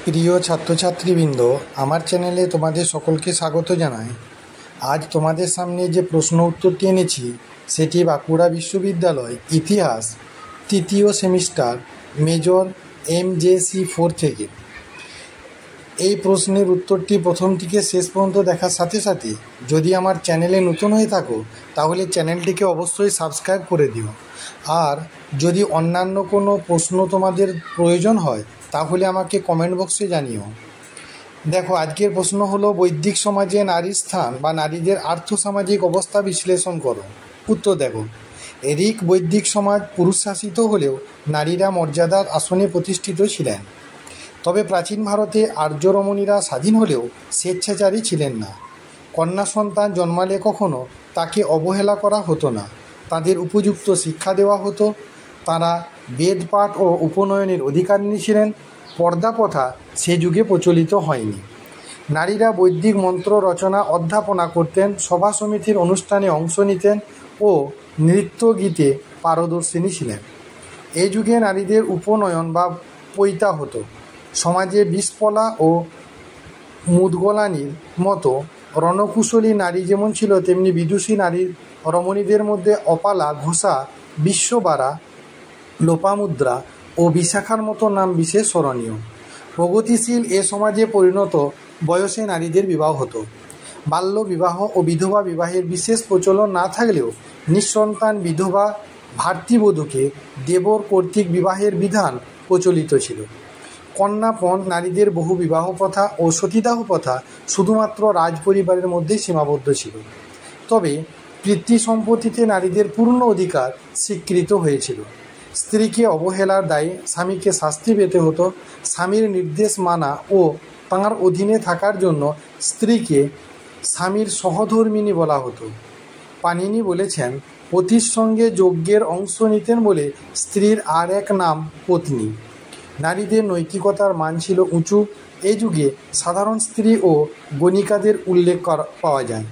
প্রিয় ছাত্রছাত্রীবৃন্দ, আমার চ্যানেলে তোমাদের সকলকে স্বাগত জানাই। আজ তোমাদের সামনে যে প্রশ্ন উত্তরটি এনেছি সেটি বাঁকুড়া বিশ্ববিদ্যালয় ইতিহাস তৃতীয় সেমিস্টার মেজর MJC4 থেকে। এই প্রশ্নের উত্তরটি প্রথম থেকে শেষ পর্যন্ত দেখার সাথে সাথে যদি আমার চ্যানেলে নতুন হয়ে থাকো তাহলে চ্যানেলটিকে অবশ্যই সাবস্ক্রাইব করে দিও। আর যদি অন্যান্য কোনো প্রশ্ন তোমাদের প্রয়োজন হয় তাহলে আমাকে কমেন্ট বক্সে জানিও। দেখো, আজকের প্রশ্ন হলো বৈদিক সমাজে নারীর স্থান বা নারীদের আর্থসামাজিক অবস্থা বিশ্লেষণ করো। উত্তর দেখো, ঋক বৈদিক সমাজ পুরুষ শাসিত হলেও নারীরা মর্যাদার আসনে প্রতিষ্ঠিত ছিলেন। তবে প্রাচীন ভারতে আর্য রমণীরা স্বাধীন হলেও স্বেচ্ছাচারী ছিলেন না। কন্যা সন্তান জন্মালে কখনো তাকে অবহেলা করা হতো না, তাদের উপযুক্ত শিক্ষা দেওয়া হতো। তারা বেদপাঠ ও উপনয়নের অধিকারিণী ছিলেন। পর্দা প্রথা সে যুগে প্রচলিত হয়নি। নারীরা বৈদিক মন্ত্র রচনা অধ্যাপনা করতেন, সভা সমিতির অনুষ্ঠানে অংশ নিতেন ও নৃত্য গীতে পারদর্শিনী ছিলেন। এই যুগে নারীদের উপনয়ন বা পৈতা হতো। সমাজে বিষপলা ও মুদগলানির মতো রণকুশলী নারী যেমন ছিল, তেমনি বিদুষী নারীর রমণীদের মধ্যে অপালা, ঘোষা, বিশ্ববারা, লোপামুদ্রা ও বিশাখার মতো নাম বিশেষ স্মরণীয়। প্রগতিশীল এ সমাজে পরিণত বয়সে নারীদের বিবাহ হতো। বাল্য বিবাহ ও বিধবা বিবাহের বিশেষ প্রচলন না থাকলেও নিঃসন্তান বিধবা ভাতৃবধূকে দেবর কর্তৃক বিবাহের বিধান প্রচলিত ছিল। কন্যাপণ, নারীদের বহু বিবাহ প্রথা ও সতীদাহ প্রথা শুধুমাত্র রাজপরিবারের মধ্যেই সীমাবদ্ধ ছিল। তবে পিতৃ সম্পত্তিতে নারীদের পূর্ণ অধিকার স্বীকৃত হয়েছিল। স্ত্রীকে অবহেলার দায়ে স্বামীকে শাস্তি পেতে হতো। স্বামীর নির্দেশ মানা ও তাঁর অধীনে থাকার জন্য স্ত্রীকে স্বামীর সহধর্মিণী বলা হতো। পাণিনি বলেছেন, পতির সঙ্গে যজ্ঞের অংশ নিতেন বলে স্ত্রীর আর এক নাম পত্নী। নারীদের নৈতিকতার মান ছিল উঁচু। এই যুগে সাধারণ স্ত্রী ও গণিকাদের উল্লেখ পাওয়া যায়।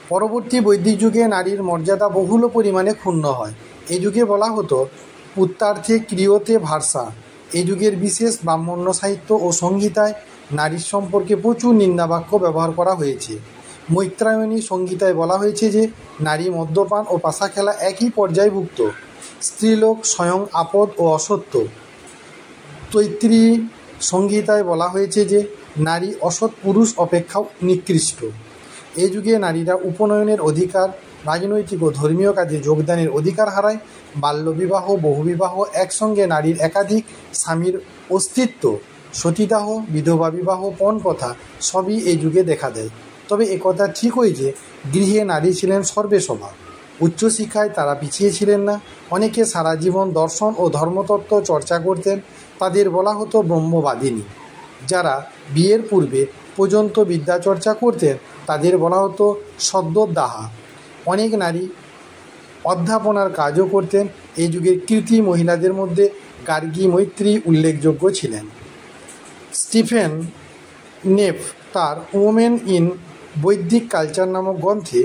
পরবর্তী বৈদিক যুগে নারীর মর্যাদা বহুল পরিমাণে ক্ষুণ্ণ হয়। এই যুগে বলা হতো উত্তার্থে ক্রিয়তে ভার্সা। এই যুগের বিশেষ ব্রাহ্মণ্য সাহিত্য ও সংহিতায় নারীর সম্পর্কে প্রচুর নিন্দাবাক্য ব্যবহার করা হয়েছে। মৈত্রায়ণী সংহিতায় বলা হয়েছে যে নারী মদ্যপান ও পাশা খেলা একই পর্যায়ভুক্ত। স্ত্রীলোক স্বয়ং আপদ ও অসত্য। তৈত্রী সংহিতায় বলা হয়েছে যে নারী অসৎ পুরুষ অপেক্ষাও নিকৃষ্ট। এই যুগে নারীরা উপনয়নের অধিকার, রাজনৈতিক ও ধর্মীয় কাজে যোগদানের অধিকার হারায়। বাল্যবিবাহ, বহুবিবাহ, একসঙ্গে নারীর একাধিক স্বামীর অস্তিত্ব, সতীদাহ, বিধবা বিবাহ, পণ প্রথা সবই এই যুগে দেখা দেয়। তবে একথা ঠিকই যে গৃহে নারী ছিলেন সর্বেসর্বা। উচ্চশিক্ষায় তারা পিছিয়ে ছিলেন না। অনেকে সারা জীবন দর্শন ও ধর্মতত্ত্ব চর্চা করতেন। তাদের বলা হতো ব্রহ্মবাদিনী। যারা বিয়ের পূর্বে পর্যন্ত বিদ্যাচর্চা করতেন তাদের বলা হতো সদ্যোদাহা। অনেক নারী অধ্যাপনার কাজও করতেন। এই যুগের কৃতি মহিলাদের মধ্যে গার্গী, মৈত্রী উল্লেখযোগ্য ছিলেন। স্টিফেন নেফ তার ওমেন ইন বৈদিক কালচার নামক গ্রন্থে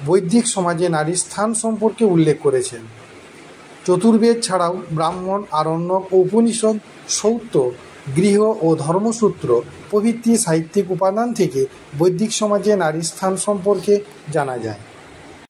বৈদিক সমাজে নারীর স্থান সম্পর্কে উল্লেখ করেছেন। চতুর্বেদ ছাড়াও ব্রাহ্মণ, আরণ্যক ও উপনিষদ, সৌত্র, গৃহ ও ধর্মসূত্র প্রভৃতি সাহিত্যিক উপাদান থেকে বৈদিক সমাজে নারীর স্থান সম্পর্কে জানা যায়।